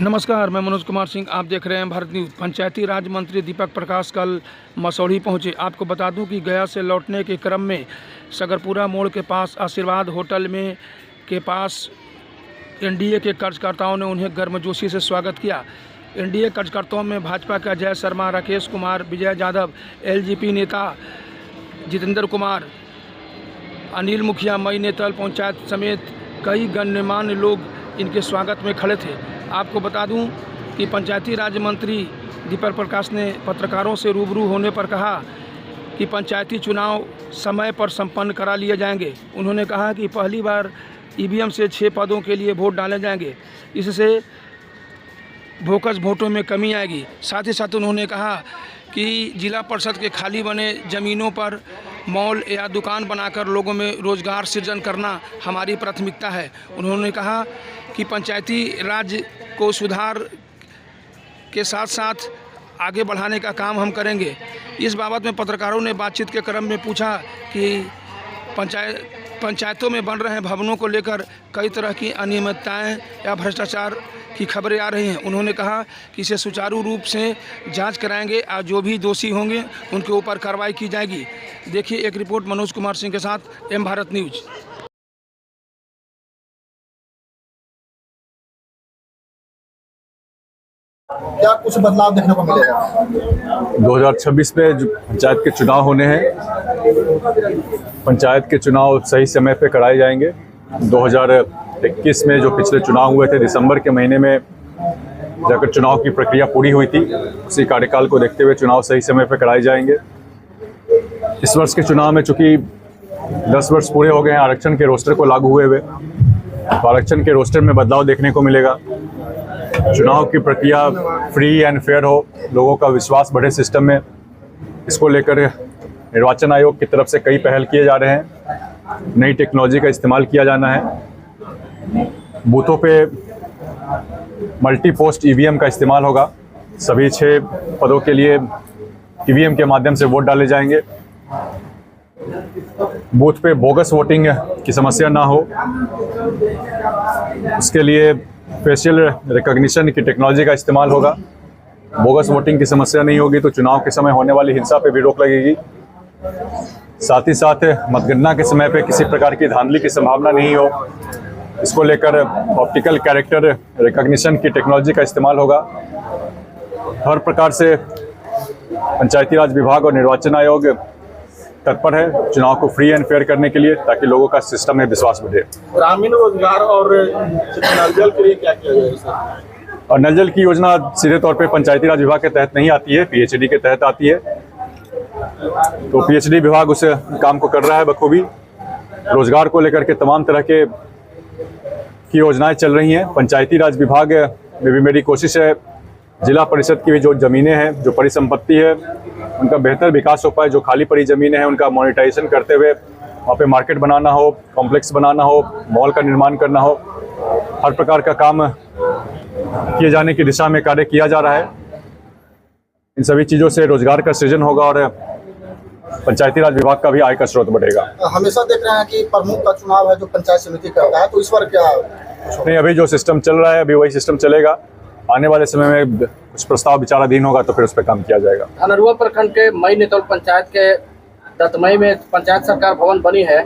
नमस्कार, मैं मनोज कुमार सिंह। आप देख रहे हैं भारत न्यूज़। पंचायती राज मंत्री दीपक प्रकाश कल मसौढ़ी पहुंचे। आपको बता दूं कि गया से लौटने के क्रम में सगरपुरा मोड़ के पास आशीर्वाद होटल में के पास एनडीए के कार्यकर्ताओं ने उन्हें गर्मजोशी से स्वागत किया। एनडीए कार्यकर्ताओं में भाजपा के अजय शर्मा, राकेश कुमार, विजय यादव, एलजेपी नेता जितेंद्र कुमार, अनिल मुखिया, मई नेतल पंचायत समेत कई गणमान्य लोग इनके स्वागत में खड़े थे। आपको बता दूं कि पंचायती राज मंत्री दीपक प्रकाश ने पत्रकारों से रूबरू होने पर कहा कि पंचायती चुनाव समय पर संपन्न करा लिए जाएंगे। उन्होंने कहा कि पहली बार ईवीएम से 6 पदों के लिए वोट डाले जाएंगे, इससे बोगस वोटों में कमी आएगी। साथ ही साथ उन्होंने कहा कि जिला परिषद के खाली बने ज़मीनों पर मॉल या दुकान बनाकर लोगों में रोज़गार सृजन करना हमारी प्राथमिकता है। उन्होंने कहा कि पंचायती राज को सुधार के साथ साथ आगे बढ़ाने का काम हम करेंगे। इस बाबत में पत्रकारों ने बातचीत के क्रम में पूछा कि पंचायतों में बन रहे भवनों को लेकर कई तरह की अनियमितताएं या भ्रष्टाचार की खबरें आ रही हैं। उन्होंने कहा कि इसे सुचारू रूप से जांच कराएंगे और जो भी दोषी होंगे उनके ऊपर कार्रवाई की जाएगी। देखिए एक रिपोर्ट मनोज कुमार सिंह के साथ, एम भारत न्यूज़। क्या कुछ बदलाव देखने को मिलेगा? 2026 में जो पंचायत के चुनाव होने हैं, पंचायत के चुनाव सही समय पे कराए जाएंगे। 2021 में जो पिछले चुनाव हुए थे, दिसंबर के महीने में जाकर चुनाव की प्रक्रिया पूरी हुई थी। उसी कार्यकाल को देखते हुए चुनाव सही समय पे कराए जाएंगे। इस वर्ष के चुनाव में चूँकि 10 वर्ष पूरे हो गए हैं आरक्षण के रोस्टर को लागू हुए हुए, तो आरक्षण के रोस्टर में बदलाव देखने को मिलेगा। चुनाव की प्रक्रिया फ्री एंड फेयर हो, लोगों का विश्वास बढ़े सिस्टम में, इसको लेकर निर्वाचन आयोग की तरफ से कई पहल किए जा रहे हैं। नई टेक्नोलॉजी का इस्तेमाल किया जाना है। बूथों पे मल्टी पोस्ट ईवीएम का इस्तेमाल होगा। सभी 6 पदों के लिए ईवीएम के माध्यम से वोट डाले जाएंगे। बूथ पे बोगस वोटिंग की समस्या ना हो, उसके लिए फेशियल रिकॉग्निशन की टेक्नोलॉजी का इस्तेमाल होगा। बोगस वोटिंग की समस्या नहीं होगी तो चुनाव के समय होने वाली हिंसा पे भी रोक लगेगी। साथ ही साथ मतगणना के समय पे किसी प्रकार की धांधली की संभावना नहीं हो, इसको लेकर ऑप्टिकल कैरेक्टर रिकॉग्निशन की टेक्नोलॉजी का इस्तेमाल होगा। हर प्रकार से पंचायती राज विभाग और निर्वाचन आयोग तत्पर है चुनाव को फ्री एंड फेयर करने के लिए, ताकि लोगों का सिस्टम में विश्वास बढ़े। ग्रामीण रोजगार और नल जल के लिए क्या किया जाएगा? और नल जल की योजना सीधे तौर पे पंचायती राज विभाग के तहत नहीं आती है, पीएचडी के तहत आती है। तो पीएचडी विभाग उस काम को कर रहा है बखूबी। रोजगार को लेकर के तमाम तरह के की योजनाएं चल रही हैं। पंचायती राज विभाग में भी मेरी कोशिश है जिला परिषद की भी जो ज़मीनें हैं, जो परिसंपत्ति है, उनका बेहतर विकास हो पाए। जो खाली पड़ी ज़मीनें हैं उनका मोनेटाइजेशन करते हुए वहाँ पे मार्केट बनाना हो, कॉम्प्लेक्स बनाना हो, मॉल का निर्माण करना हो, हर प्रकार का काम किए जाने की दिशा में कार्य किया जा रहा है। इन सभी चीज़ों से रोजगार का सृजन होगा और पंचायती राज विभाग का भी आय का स्रोत बढ़ेगा। हमेशा देख रहे हैं कि प्रमुख का चुनाव है जो पंचायत समिति करता है, तो इस बार क्या? नहीं, अभी जो सिस्टम चल रहा है अभी वही सिस्टम चलेगा। आने वाले समय में कुछ प्रस्ताव विचाराधीन होगा तो फिर उस पर काम किया जाएगा। अनरुआ प्रखंड के मई नेतल पंचायत के दत्तमई में पंचायत सरकार भवन बनी है,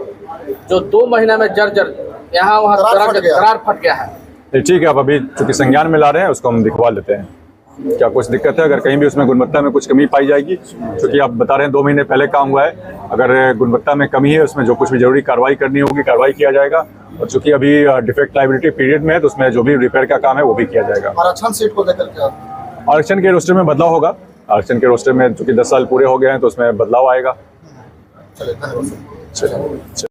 जो 2 महीना में जर्जर यहाँ वहाँ दरार फट गया है। ठीक है, आप अभी चूंकि संज्ञान में ला रहे हैं उसको हम दिखवा लेते हैं। क्या कुछ दिक्कत है? अगर कहीं भी उसमें गुणवत्ता में कुछ कमी पाई जाएगी, क्योंकि आप बता रहे हैं 2 महीने पहले काम हुआ है, अगर गुणवत्ता में कमी है उसमें जो कुछ भी जरूरी कार्रवाई करनी होगी कार्रवाई किया जाएगा। और चूंकि अभी डिफेक्ट लायबिलिटी पीरियड में है तो उसमें जो भी रिपेयर का काम है वो भी किया जाएगा। आरक्षण सीट को लेकर क्या? आरक्षण के रोस्टर में बदलाव होगा। आरक्षण के रोस्टर में चूंकि 10 साल पूरे हो गए हैं तो उसमें बदलाव आएगा। चलिए, धन्यवाद। चलिए।